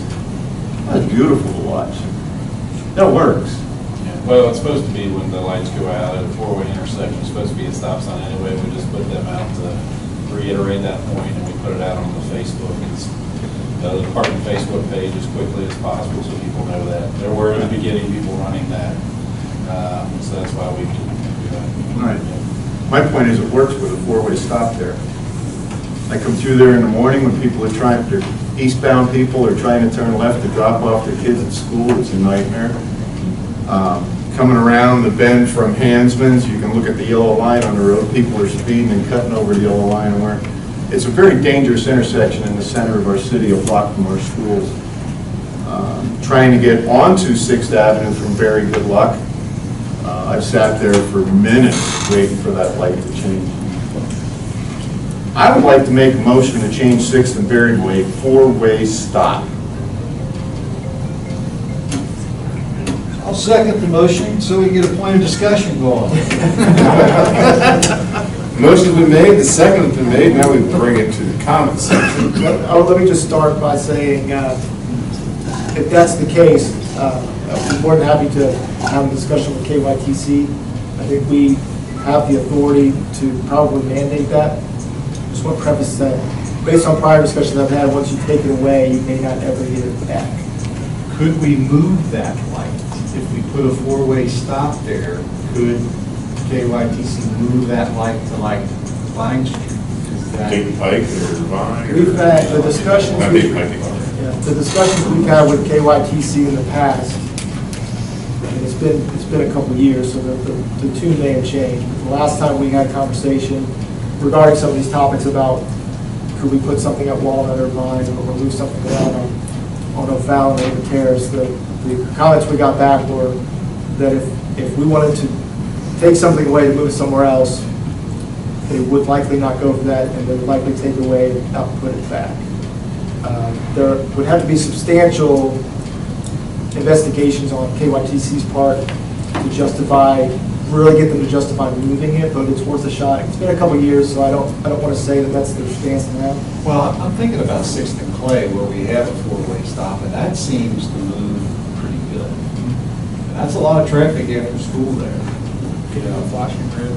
That's beautiful to watch. That works. Well, it's supposed to be when the lights go out at a four-way intersection, it's supposed to be a stop sign anyway. We just put them out to reiterate that point, and we put it out on the Facebook. It's the department Facebook page as quickly as possible so people know that. There were in the beginning people running that, so that's why we do that. Right. My point is it works with a four-way stop there. I come through there in the morning when people are trying, they're eastbound people are trying to turn left to drop off their kids at school. It's a nightmare. Coming around the bend from Hansman's, you can look at the yellow line on the road. People are speeding and cutting over the yellow line. It's a very dangerous intersection in the center of our city, a block from our schools. Trying to get onto 6th Avenue from Berry, good luck. I've sat there for minutes waiting for that light to change. I would like to make a motion to change 6th and Berry to a four-way stop. I'll second the motion so we can get a point of discussion going. Motion's been made, the second's been made, now we bring it to the comment section. Let me just start by saying, if that's the case, I'm more than happy to have a discussion with KYTC. I think we have the authority to probably mandate that. Just want to preface that, based on prior discussions I've had, once you take it away, you may not ever get it back. Could we move that light? If we put a four-way stop there, could KYTC move that light to like Vine Street? Is that- Take the Pike or Vine? We've had the discussions, Might be Pike. the discussions we've had with KYTC in the past, And it's been a couple of years, so the tune may have changed. But the last time we had a conversation regarding some of these topics about could we put something at Walnut or Vine or move something down on O'Fallon or Open Terrace, the comments we got back were that if we wanted to take something away to move it somewhere else, they would likely not go for that, and they would likely take it away and not put it back. There would have to be substantial investigations on KYTC's part to justify, really get them to justify moving it, but it's worth a shot. It's been a couple of years, so I don't want to say that that's their stance now. Well, I'm thinking about Sixth and Clay where we have a four-way stop, and that seems to move pretty good. And that's a lot of traffic after school there. You know, flashing red.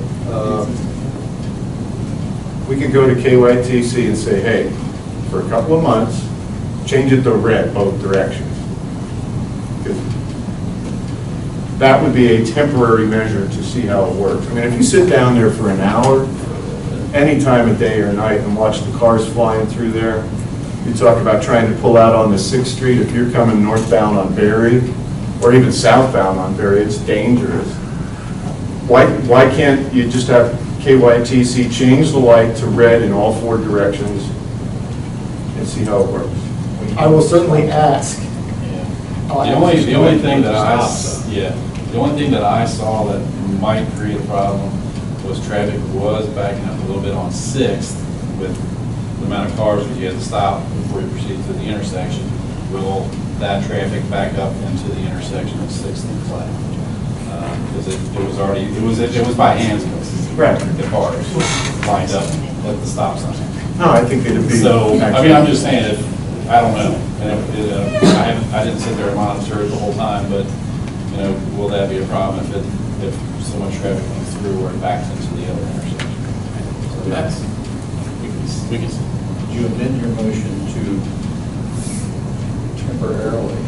We could go to KYTC and say, hey, for a couple of months, change it to red both directions. Because that would be a temporary measure to see how it works. I mean, if you sit down there for an hour, any time of day or night, and watch the cars flying through there, you talk about trying to pull out on the 6th Street. If you're coming northbound on Berry, or even southbound on Berry, it's dangerous. Why can't you just have KYTC change the light to red in all 4 directions and see how it works? I will certainly ask. The only thing that I saw that might create a problem was traffic was backing up a little bit on 6th with the amount of cars that you had to stop before you proceed to the intersection. Will that traffic back up into the intersection of 6th and Clay? Because it was already, it was by hand, Right. the cars lined up at the stop sign. No, I think it'd be. So, I mean, I'm just saying, I don't know. And I didn't sit there and monitor it the whole time, but, you know, will that be a problem if so much traffic comes through where it backs into the other intersection? So that's, we can see. Would you amend your motion to temporarily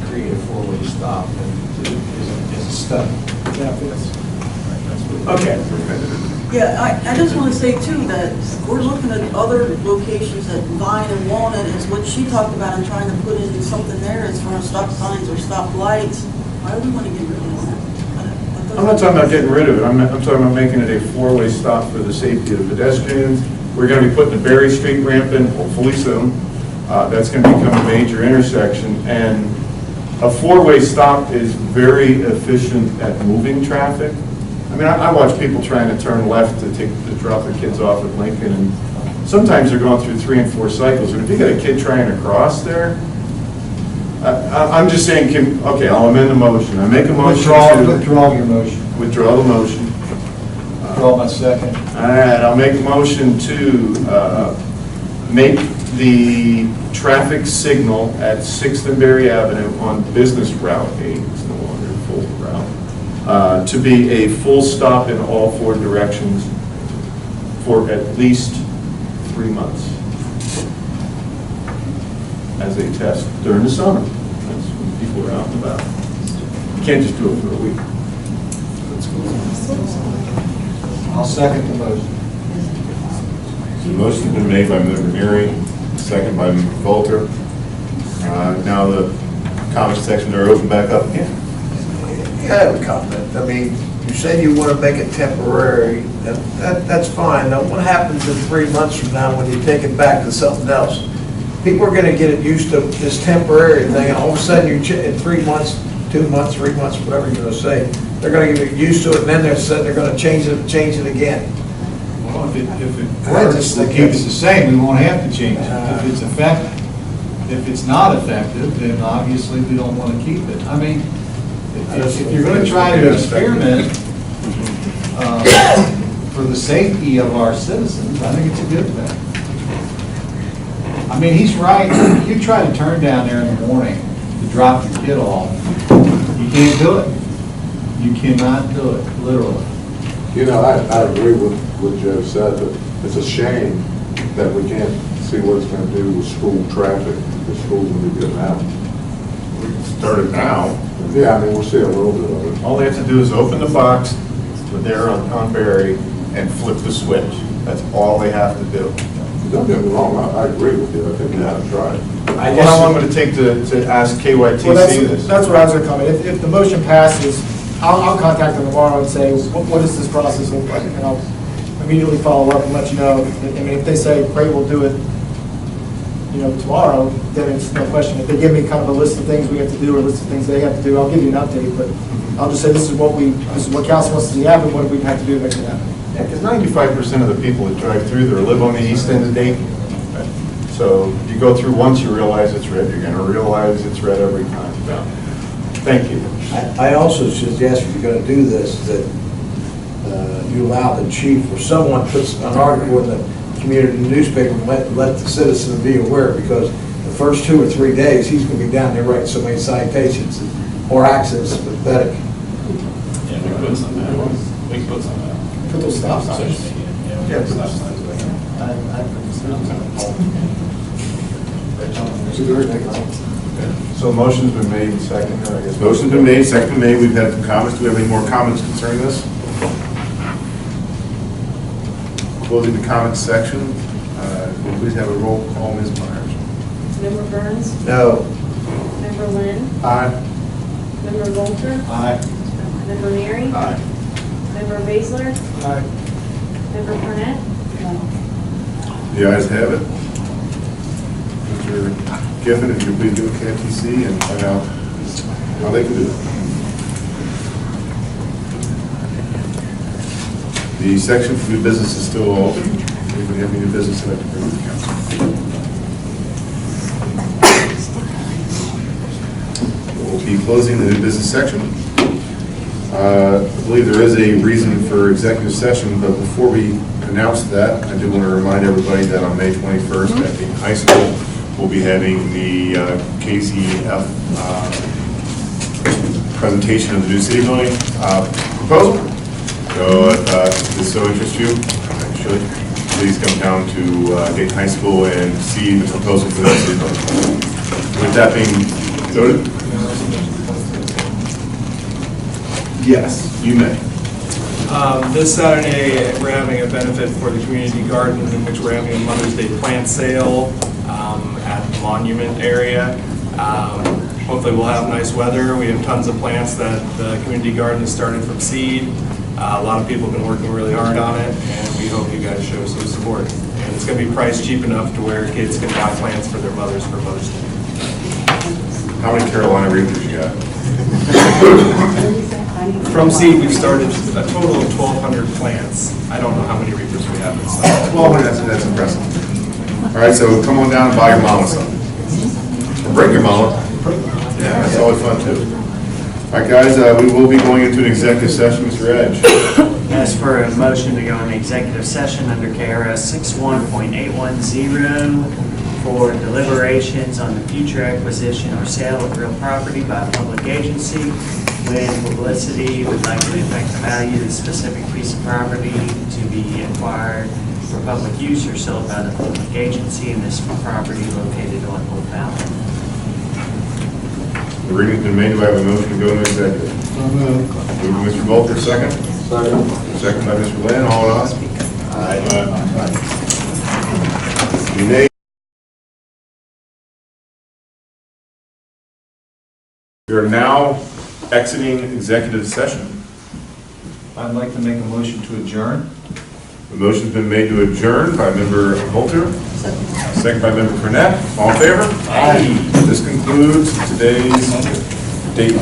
create a four-way stop and as a study? Okay. Yeah, I just want to say too that we're looking at other locations at Vine and Walnut, as what she talked about, and trying to put in something there as far as stop signs or stop lights. Why do we want to get rid of that? I'm not talking about getting rid of it. I'm talking about making it a 4-way stop for the safety of pedestrians. We're going to be putting the Berry Street ramp in, hopefully soon. That's going to become a major intersection. And a 4-way stop is very efficient at moving traffic. I mean, I watch people trying to turn left to drop their kids off at Lincoln, and sometimes they're going through 3 and 4 cycles. And if you got a kid trying to cross there, I'm just saying, okay, I'll amend the motion. I make a motion Withdraw your motion. withdraw the motion. Withdraw my second. All right, I'll make a motion to make the traffic signal at 6th and Berry Avenue on Business Route 8, it's no longer a full route, to be a full stop in all 4 directions for at least 3 months as a test during the summer. That's when people are out and about. You can't just do it for a week. I'll second the motion. The motion's been made by Member Neary, second by Member Volker. Now the comment sections are open back up again. Yeah, I have a comment. I mean, you say you want to make it temporary, that's fine. Now, what happens in 3 months from now when you take it back to something else? People are going to get used to this temporary thing, and all of a sudden, in 3 months, 2 months, 3 months, whatever you're going to say, they're going to get used to it, and then they're going to change it again. Well, if it works, we'll keep it the same, we won't have to change it. If it's effective. If it's not effective, then obviously we don't want to keep it. I mean, if you're going to try to experiment for the safety of our citizens, I think it's a good thing. I mean, he's right. You try to turn down there in the morning to drop your kid off, you can't do it. You cannot do it, literally. You know, I agree with what Joe said, but it's a shame that we can't see what it's going to do with school traffic. The school's going to be good now. We can start it now. Yeah, I mean, we'll see a little bit of it. All they have to do is open the box there on Berry and flip the switch. That's all they have to do. Don't get me wrong, I agree with you, I think that's right. How long would it take to ask KYTC Well, this? that's what I was going to comment. If the motion passes, I'll contact them tomorrow and say, what does this process look like? And I'll immediately follow up and let you know. I mean, if they say, great, we'll do it, tomorrow, then it's no question. If they give me kind of a list of things we have to do or a list of things they have to do, I'll give you an update, but I'll just say this is what council wants to see happen, what do we have to do to make it happen. Yeah, because 95% of the people that drive through there live on the east end of Dayton. So you go through once, you realize it's red, you're gonna realize it's red every time. Thank you. I also suggest if you're going to do this, that you allow the chief or someone puts an article in the community newspaper and let the citizen be aware, because the first 2 or 3 days, he's going to be down there writing so many citations, or accidents, it's pathetic. Yeah, we put some out. We can put some out. Put those stop signs. Social media, yeah, we put stop signs back. So motion's been made and seconded, I guess. Motion's been made, second been made. We've had some comments. Do we have any more comments concerning this? Closing the comments section. Will you please have a roll call, Ms. Myers? Member Burns? No. Member Lynn? Aye. Member Volter? Aye. Member Neary? Aye. Member Baszler? Aye. Member Cornett? The ayes have it. Mr. Giffen, if you please go to KFTC and find out how they can do it. The section for new business is still open. Anybody have any new business that I can bring to the council? We'll be closing the new business section. I believe there is a reason for executive session, but before we announce that, I do want to remind everybody that on May 21st at the high school, we'll be having the KCF presentation of the new city building proposal. So if this so interests you, should please come down to Dayton High School and see the proposal for the city building. With that being noted, yes, you may. This Saturday, we're having a benefit for the community garden in which we're having a Mother's Day plant sale at the Monument area. Hopefully we'll have nice weather. We have tons of plants that the community garden has started from seed. A lot of people have been working really hard on it, and we hope you guys show some support. And it's going to be priced cheap enough to where kids can buy plants for their mothers for Mother's Day. How many Carolina Reapers you got? From seed, we've started a total of 1,200 plants. I don't know how many reapers we have inside. 1,200, that's impressive. All right, so come on down and buy your mama something. Or bring your mama. Yeah, that's always fun too. All right, guys, we will be going into an executive session. Mr. Edge. As for a motion to go into executive session under KRS 61.810 for deliberations on the future acquisition or sale of real property by a public agency when publicity would likely affect the value of the specific piece of property to be acquired for public use or sold by the public agency and this property located on Old Mountain. The reading's been made. Do I have a motion to go into executive? Moved by Mr. Volter, second. Second by Mr. Lynn. All in all? Aye. Nay. We are now exiting executive session. I'd like to make a motion to adjourn. The motion's been made to adjourn by Member Volter, second by Member Cornett. All in favor? Aye. This concludes today's date.